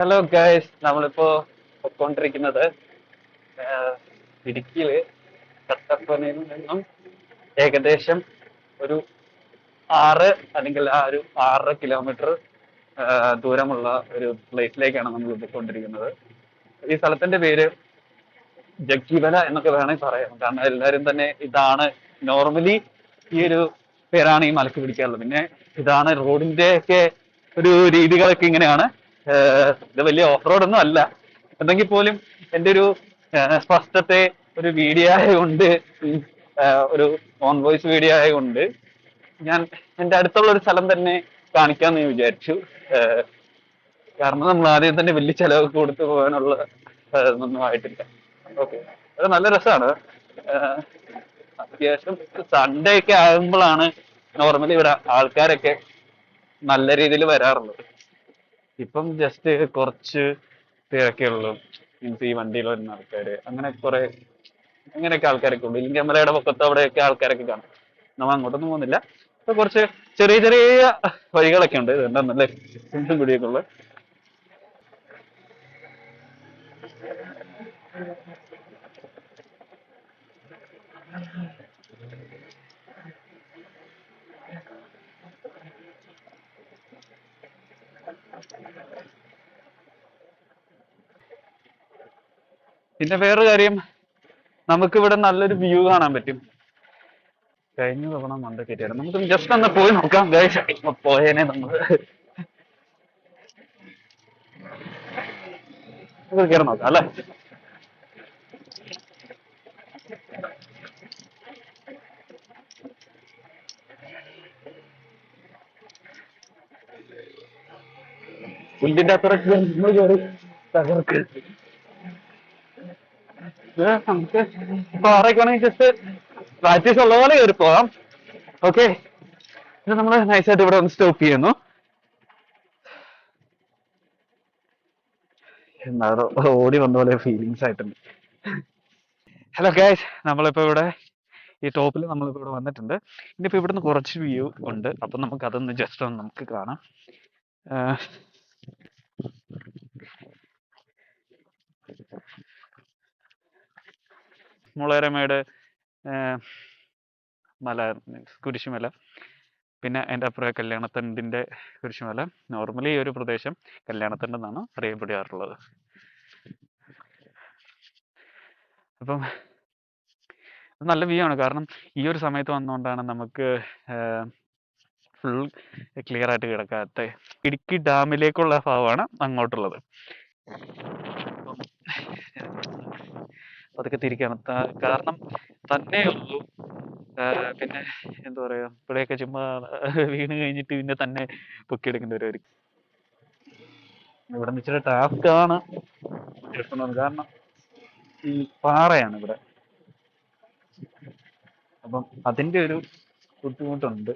Hello guys, നമ്മളിപ്പോ പൊയ്ക്കൊണ്ടിരിക്കുന്നത് ആഹ്, ഇടുക്കിയില് കട്ടപ്പനയിൽ നിന്നും ഏകദേശം ഒരു 6 അല്ലെങ്കിൽ 6.5 കിലോമീറ്റർ ദൂരമുള്ള ഒരു പ്ലേസിലേക്കാണ് നമ്മൾ പോയിക്കൊണ്ടിരിക്കുന്നത്. ഈ സ്ഥലത്തിന്റെ പേര് ജഗ്ഗിവല എന്നൊക്കെ വേണമെങ്കിൽ പറയാം. കാരണം എല്ലാവരും തന്നെ ഇതാണ് നോർമലി ഈ ഒരു പേരാണ് ഈ മലക്ക് പിടിക്കാറുള്ളത്. പിന്നെ ഇതാണ് റോഡിന്റെ ഒക്കെ ഒരു രീതികളൊക്കെ ഇങ്ങനെയാണ്. ഇത് വലിയ ഓഫ് റോഡ് ഒന്നും അല്ല, എന്തെങ്കിൽ പോലും എൻ്റെ ഒരു ഫസ്റ്റത്തെ ഒരു വീഡിയോ ആയതുകൊണ്ട്, ഒരു ഓൺ വോയിസ് വീഡിയോ ആയതുകൊണ്ട് ഞാൻ എൻ്റെ അടുത്തുള്ള ഒരു സ്ഥലം തന്നെ കാണിക്കാമെന്ന് വിചാരിച്ചു. ഏഹ് കാരണം നമ്മൾ ആദ്യം തന്നെ വലിയ ചെലവൊക്കെ കൊടുത്തു പോകാനുള്ള ഒന്നും ആയിട്ടില്ല. ഓക്കെ, അത് നല്ല രസമാണ്. അത്യാവശ്യം സൺഡേ ഒക്കെ ആകുമ്പോഴാണ് നോർമലി ഇവിടെ ആൾക്കാരൊക്കെ നല്ല രീതിയിൽ വരാറുള്ളത്. ഇപ്പം ജസ്റ്റ് കുറച്ച് പേരൊക്കെ ഉള്ളൂ. മീൻസ് ഈ വണ്ടിയിൽ വരുന്ന ആൾക്കാര്, അങ്ങനെ കുറെ അങ്ങനെയൊക്കെ ആൾക്കാരൊക്കെ ഉള്ളൂ. ഇല്ലെങ്കിൽ മലയുടെ പൊക്കത്ത് അവിടെയൊക്കെ ആൾക്കാരൊക്കെ കാണും. നമ്മൾ അങ്ങോട്ടൊന്നും പോകുന്നില്ല. ഇപ്പൊ കുറച്ച് ചെറിയ ചെറിയ വഴികളൊക്കെ ഉണ്ട്. ഇതുണ്ട് നല്ല കുണ്ടും കുടിയൊക്കെ ഉള്ളത്. പിന്നെ വേറൊരു കാര്യം, നമുക്ക് ഇവിടെ നല്ലൊരു വ്യൂ കാണാൻ പറ്റും. കഴിഞ്ഞ തവണ മണ്ട കയറ്റിയായിരുന്നു. നമുക്ക് ജസ്റ്റ് ഒന്ന് പോയി നോക്കാം ഗൈസ്. പോയേനെ നമ്മൾ കയറി നോക്കാം അല്ലെ. പുല്ലിന്റെ അത്രയ്ക്ക് നമ്മൾ കയറി തകർക്ക്. നമുക്ക് പാറയൊക്കെ ആണെങ്കിൽ ജസ്റ്റ് പ്രാക്ടീസ് ഉള്ള പോലെ കയറി പോവാം. ഓക്കെ, ഇത് നമ്മൾ നൈസായിട്ട് ഇവിടെ ഒന്ന് സ്റ്റോപ്പ് ചെയ്യുന്നു. എന്താ ഓടി വന്ന പോലെ ഫീലിങ്സ് ആയിട്ടുണ്ട്. ഹലോ ഗൈസ്, നമ്മളിപ്പോ ഇവിടെ ഈ ടോപ്പിൽ നമ്മളിപ്പോ ഇവിടെ വന്നിട്ടുണ്ട്. ഇനിയിപ്പോ ഇവിടുന്ന് കുറച്ച് വ്യൂ ഉണ്ട്. അപ്പൊ നമുക്ക് അതൊന്ന് ജസ്റ്റ് ഒന്ന് നമുക്ക് കാണാം. ആഹ് മുളയരമേട് മല, കുരിശുമല, പിന്നെ അതിൻ്റെ അപ്പുറം കല്യാണത്തണ്ടിന്റെ കുരിശുമല. നോർമലി ഈ ഒരു പ്രദേശം കല്യാണത്തണ്ട് എന്നാണ് അറിയപ്പെടാറുള്ളത്. അപ്പം നല്ല വ്യൂ ആണ്. കാരണം ഈ ഒരു സമയത്ത് വന്നുകൊണ്ടാണ് നമുക്ക് ഫുൾ ക്ലിയർ ആയിട്ട് കിടക്കാത്ത ഇടുക്കി ഡാമിലേക്കുള്ള ഭാഗമാണ് അങ്ങോട്ടുള്ളത്. അപ്പം അതൊക്കെ തിരിക്കാണ്. കാരണം തന്നെ ഉള്ളൂ. പിന്നെ എന്താ പറയാ, ഇവിടെയൊക്കെ ചുമ്മാ വീണ് കഴിഞ്ഞിട്ട് പിന്നെ തന്നെ പൊക്കിയെടുക്കേണ്ടി വരുമായിരിക്കും. ഇവിടെ നിന്ന് ഇച്ചിരി ടാസ്ക് ആണ് എടുക്കുന്നത്. കാരണം ഈ പാറയാണ് ഇവിടെ. അപ്പം അതിന്റെ ഒരു ബുദ്ധിമുട്ടുണ്ട്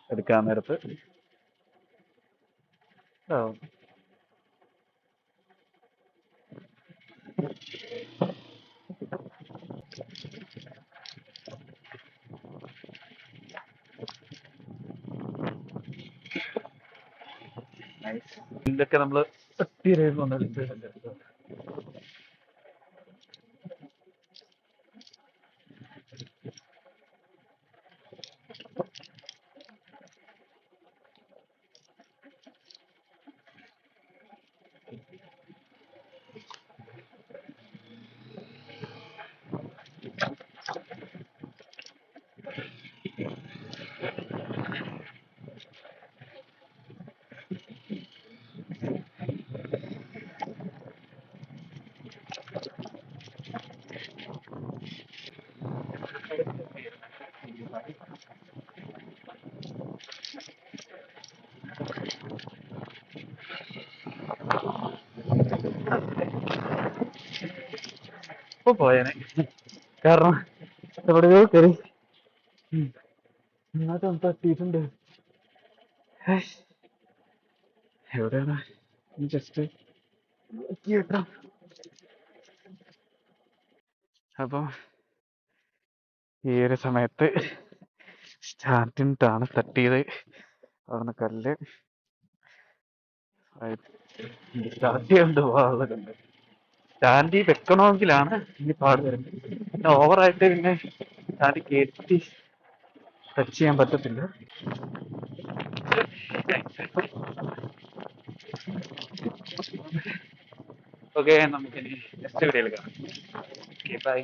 എടുക്കാൻ നേരത്ത്. ഇതൊക്കെ നമ്മള് ഇപ്പൊ പോയേനെ. കാരണം എവിടെയോ കയറി നന്നായിട്ട് നമുക്ക് എത്തിയിട്ടുണ്ട്. എവിടെയാണ് ജസ്റ്റ് നോക്കിയേക്കാം. അപ്പം ഈ ഒരു സമയത്ത് സ്റ്റാർട്ടിട്ടാണ് തട്ടിയത്. അവിടുന്ന് കല്ല് സ്റ്റാർട്ട് ചെയ്യാണ്ട് പോകാനുള്ളതുണ്ട്. സ്റ്റാൻഡിൽ വെക്കണമെങ്കിലാണ് ഇനി പാട് വരുന്നത്. പിന്നെ ഓവറായിട്ട് പിന്നെ സ്റ്റാൻഡിൽ കയറ്റി ടച്ച് ചെയ്യാൻ പറ്റത്തില്ല. ഓക്കെ, നമുക്കിനി നെക്സ്റ്റ് വീഡിയോയിൽ കാണാം. Okay, by.